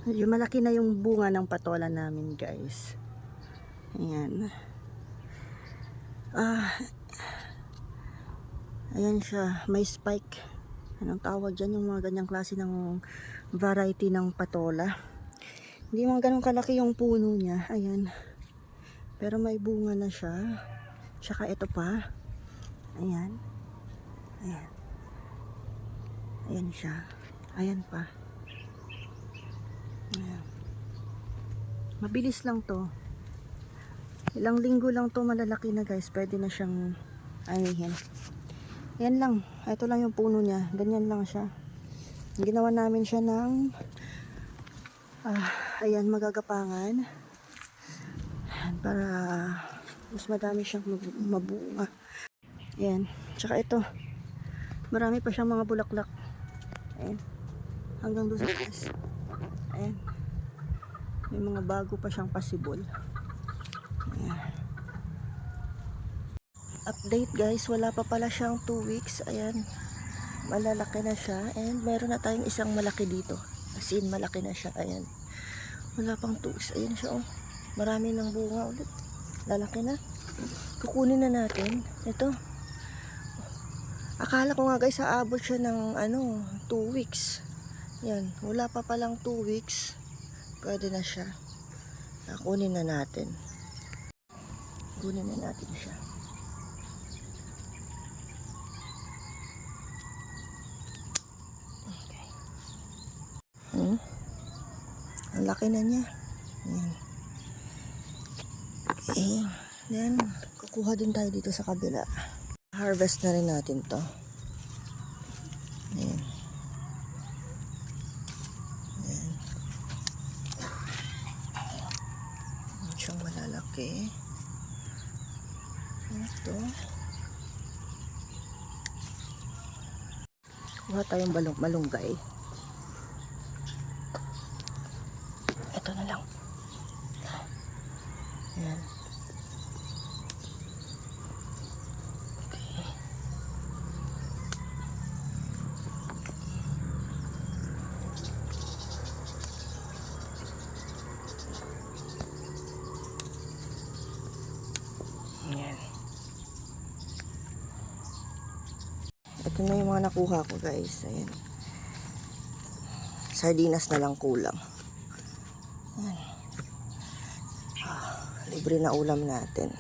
Medyo malaki na yung bunga ng patola namin, guys. Ayan. Ayan siya, may spike. Anong tawag dyan? Yung mga ganyang klase ng variety ng patola. Hindi mga ganun kalaki yung puno niya. Ayan. Pero may bunga na siya. Tsaka ito pa. Ayan. Ayan. Ayan siya. Ayan pa. Ayan. Mabilis lang to. Ilang linggo lang to malalaki na, guys. Pwede na siyang anihin. Yan lang. Ito lang yung puno niya. Ganyan lang siya. Ginawa namin siya ng ayan, magagapangan. Para mas madami siyang mabunga. Ayan. Tsaka ito. Marami pa siyang mga bulaklak. Ayan. Hanggang doon sa taas. Ayan. May mga bago pa siyang pasibol. Ayan. Update, guys, wala pa pala siyang 2 weeks. Ayan, malalaki na siya. And meron na tayong isang malaki dito. As in, malaki na siya. Ayan, wala pang 2 weeks. Ayan siya, oh. Marami ng bunga ulit. Lalaki na. Kukunin na natin. Ito. Akala ko nga, guys, aabot siya ng 2 weeks. Ayan, wala pa palang 2 weeks. Pwede na siya. Kunin na natin. Kunin na natin siya. Okay. Ang laki na niya. Ayan. Okay. Then, kukuha din tayo dito sa kabila. Harvest na rin natin to. Ayan. Ayan. Ayan siyang malalaki. Ito. Kuha tayong malunggay. Ito na lang. Ayan. Okay. Ayan. Ito na yung mga nakuha ko, guys. Ayan. Sardinas na lang kulang. Ayan. Libre na ulam natin.